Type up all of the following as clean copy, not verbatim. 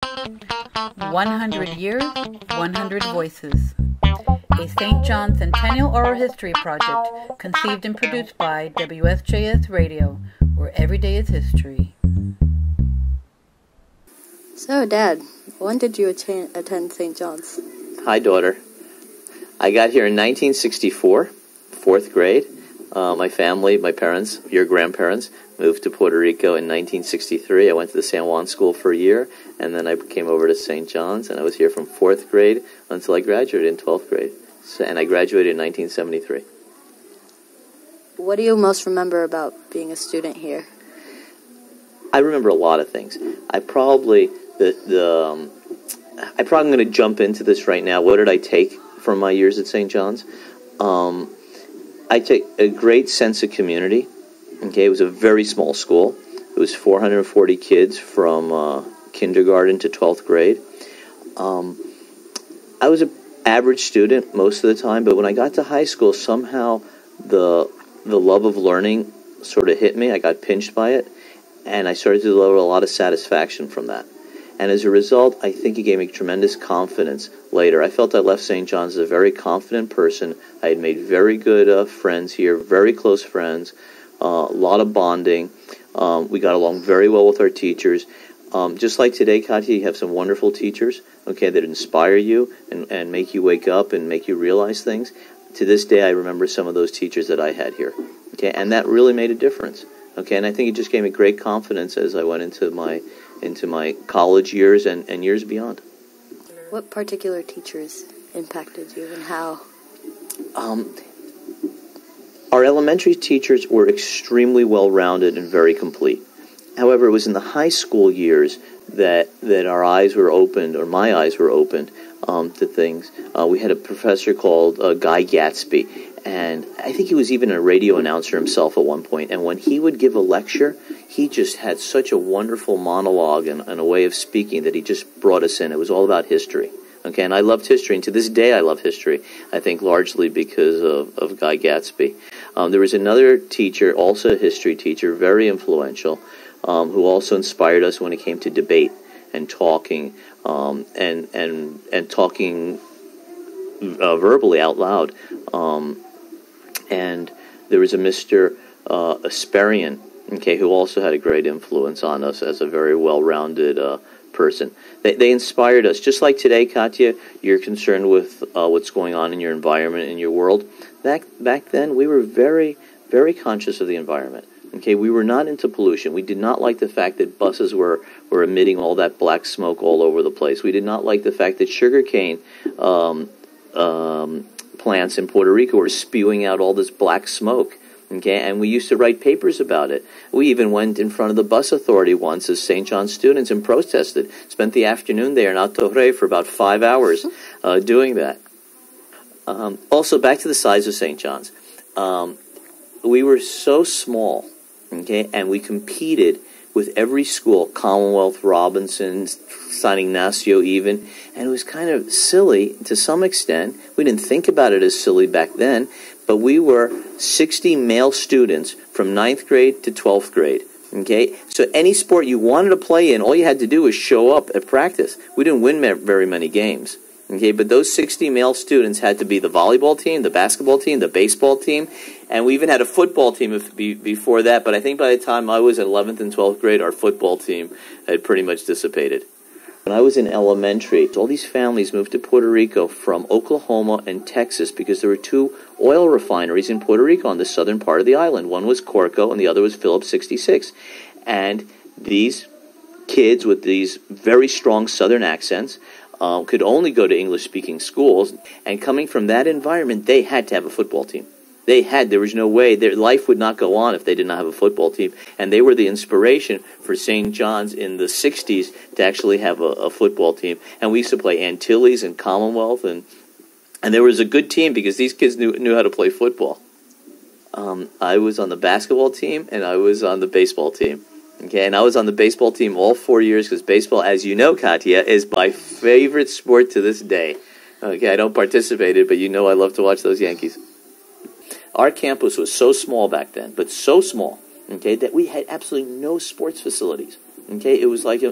100 Years, 100 Voices. A St. John's Centennial Oral History project conceived and produced by WSJS Radio, where every day is history. So, Dad, when did you attend St. John's? Hi, daughter. I got here in 1964, fourth grade. My family, my parents, your grandparents, moved to Puerto Rico in 1963. I went to the San Juan School for a year, and then I came over to St. John's, and I was here from fourth grade until I graduated in 12th grade. And I graduated in 1973. What do you most remember about being a student here? I remember a lot of things. I'm probably going to jump into this right now. What did I take from my years at St. John's? I take a great sense of community. Okay, it was a very small school. It was 440 kids from kindergarten to 12th grade. I was an average student most of the time, but when I got to high school, somehow the love of learning sort of hit me. I got pinched by it, and I started to develop a lot of satisfaction from that. And as a result, I think it gave me tremendous confidence later. I felt I left St. John's as a very confident person. I had made very good friends here, very close friends, a lot of bonding. We got along very well with our teachers. Just like today, Katya, you have some wonderful teachers, okay, that inspire you and make you wake up and make you realize things. To this day, I remember some of those teachers that I had here, okay, and that really made a difference, okay, and I think it just gave me great confidence as I went into my college years and years beyond. What particular teachers impacted you and how? Our elementary teachers were extremely well-rounded and very complete. However, it was in the high school years that our eyes were opened, or my eyes were opened, to things. We had a professor called Guy Gatsby, and I think he was even a radio announcer himself at one point. And when he would give a lecture, he just had such a wonderful monologue and a way of speaking that he just brought us in. It was all about history. Okay, and I loved history, and to this day I love history, I think largely because of Guy Gatsby. There was another teacher, also a history teacher, very influential, who also inspired us when it came to debate and talking, and talking verbally out loud. And there was a Mr. Asperian, okay, who also had a great influence on us as a very well-rounded person. They inspired us. Just like today, Katya, you're concerned with what's going on in your environment, in your world. Back then, we were very, very conscious of the environment. Okay, we were not into pollution. We did not like the fact that buses were emitting all that black smoke all over the place. We did not like the fact that sugarcane plants in Puerto Rico were spewing out all this black smoke. Okay, and we used to write papers about it. We even went in front of the bus authority once as St. John's students and protested. Spent the afternoon there in Altorre for about 5 hours doing that. Also, back to the size of St. John's. We were so small, okay, and we competed with every school, Commonwealth, Robinson, San Ignacio even, and it was kind of silly to some extent. We didn't think about it as silly back then, but we were 60 male students from 9th grade to 12th grade, okay? So any sport you wanted to play in, all you had to do was show up at practice. We didn't win very many games, okay? But those 60 male students had to be the volleyball team, the basketball team, the baseball team, and we even had a football team before that, but I think by the time I was in 11th and 12th grade, our football team had pretty much dissipated. When I was in elementary, all these families moved to Puerto Rico from Oklahoma and Texas because there were two oil refineries in Puerto Rico on the southern part of the island. One was Corco and the other was Phillips 66. And these kids with these very strong southern accents could only go to English-speaking schools. And coming from that environment, they had to have a football team. There was no way, their life would not go on if they did not have a football team. And they were the inspiration for St. John's in the 60s to actually have a football team. And we used to play Antilles and Commonwealth, and there was a good team because these kids knew how to play football. I was on the basketball team, and I was on the baseball team. Okay, and I was on the baseball team all 4 years because baseball, as you know, Katya, is my favorite sport to this day. Okay, I don't participate in it, but you know I love to watch those Yankees. Our campus was so small back then, but so small, okay, that we had absolutely no sports facilities. Okay, it was like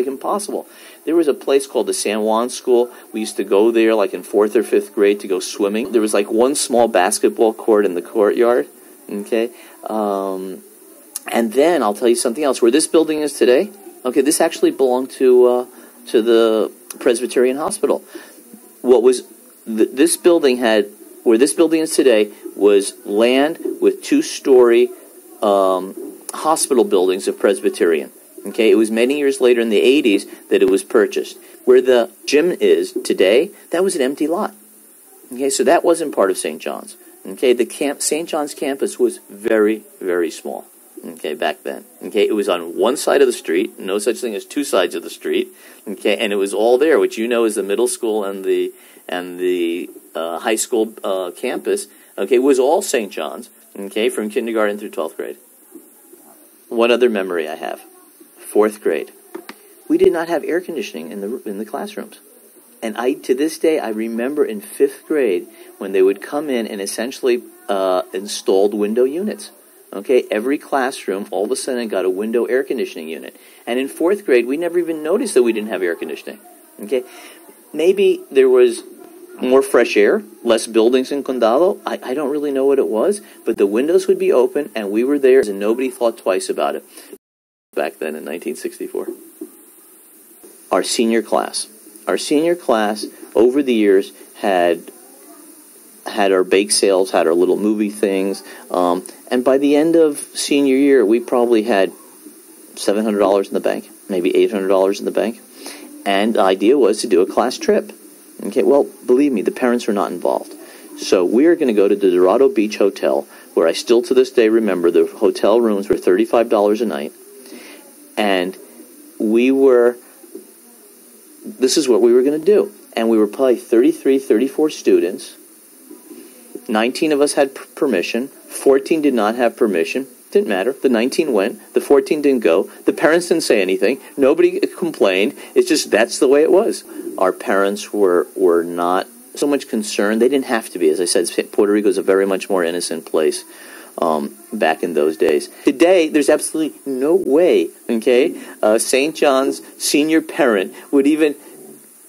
impossible. There was a place called the San Juan School. We used to go there like in 4th or 5th grade to go swimming. There was like one small basketball court in the courtyard. Okay, and then I'll tell you something else. Where this building is today, okay, this actually belonged to the Presbyterian Hospital. What was this building had, where this building is today, was land with 2-story hospital buildings of Presbyterian. Okay, it was many years later in the 80s that it was purchased. Where the gym is today, that was an empty lot. Okay, so that wasn't part of St. John's. Okay, the St. John's campus was very, very small. Okay, back then. Okay, it was on one side of the street, no such thing as 2 sides of the street. Okay, and it was all there, which you know is the middle school and the high school campus. Okay, it was all St. John's. Okay, from kindergarten through 12th grade. One other memory I have: 4th grade. We did not have air conditioning in the classrooms. And to this day, I remember in 5th grade when they would come in and essentially installed window units. Okay, every classroom all of a sudden got a window air conditioning unit. And in 4th grade, we never even noticed that we didn't have air conditioning. Okay, maybe there was more fresh air, less buildings in Condado. I don't really know what it was, but the windows would be open and we were there and nobody thought twice about it. Back then in 1964. Our senior class over the years had our bake sales, had our little movie things, and by the end of senior year, we probably had $700 in the bank, maybe $800 in the bank, and the idea was to do a class trip. Okay, well, believe me, the parents were not involved. So we are going to go to the Dorado Beach Hotel, where I still to this day remember the hotel rooms were $35 a night, and this is what we were going to do. And we were probably 33, 34 students. 19 of us had permission. 14 did not have permission. Didn't matter. The 19 went. The 14 didn't go. The parents didn't say anything. Nobody complained. It's just that's the way it was. Our parents were not so much concerned. They didn't have to be. As I said, Puerto Rico is a very much more innocent place back in those days. Today, there's absolutely no way, okay, St. John's senior parent would even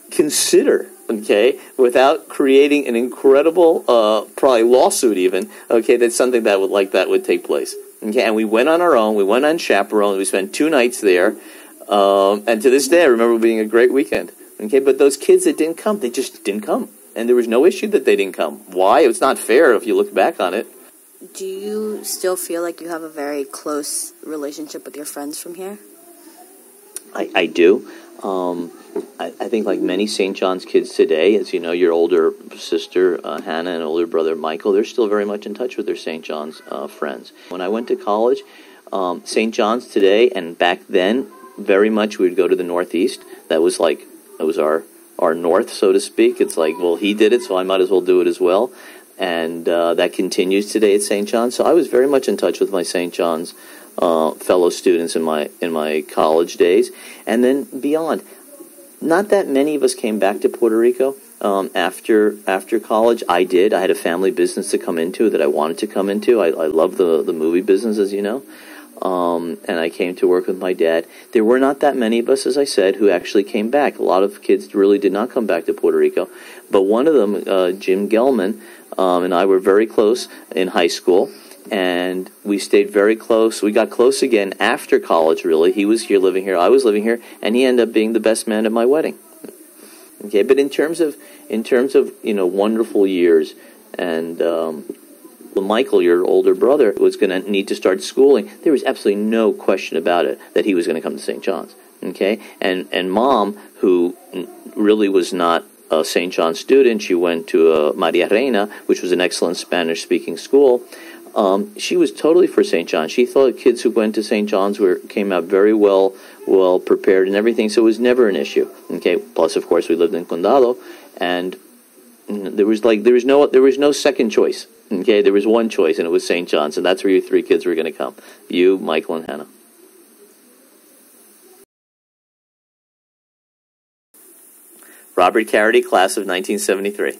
consider, okay, without creating an incredible, probably lawsuit even, okay, that something that would take place. Okay, and we went on our own, we went unchaperoned, we spent 2 nights there, and to this day I remember it being a great weekend. Okay, but those kids that didn't come, they just didn't come. And there was no issue that they didn't come. Why? It's not fair if you look back on it. Do you still feel like you have a very close relationship with your friends from here? I do. I think like many St. John's kids today, as you know, your older sister Hannah and older brother Michael, they're still very much in touch with their St. John's friends. When I went to college, St. John's today and back then, very much we would go to the Northeast. That was our north, so to speak. It's like, well, he did it, so I might as well do it as well. And that continues today at St. John's. So I was very much in touch with my St. John's fellow students in my college days, and then beyond. Not that many of us came back to Puerto Rico after college. I did. I had a family business to come into that I wanted to come into. I love the movie business, as you know. And I came to work with my dad. There were not that many of us, as I said, who actually came back. A lot of kids really did not come back to Puerto Rico. But one of them, Jim Gelman, and I were very close in high school. And we stayed very close. We got close again after college, really. He was here, living here. I was living here. And he ended up being the best man at my wedding. Okay, but in terms of wonderful years, and Michael, your older brother, was going to need to start schooling. There was absolutely no question about it that he was going to come to St. John's. Okay, and Mom, who really was not a St. John's student, she went to Maria Reina, which was an excellent Spanish-speaking school. She was totally for St. John's. She thought kids who went to St. John's came out very well prepared and everything, so it was never an issue. Okay, plus of course we lived in Condado, and there was no second choice. Okay, there was one choice, and it was St. John's, and that's where you 3 kids were going to come. You, Michael, and Hannah. Robert Carrady, class of 1973.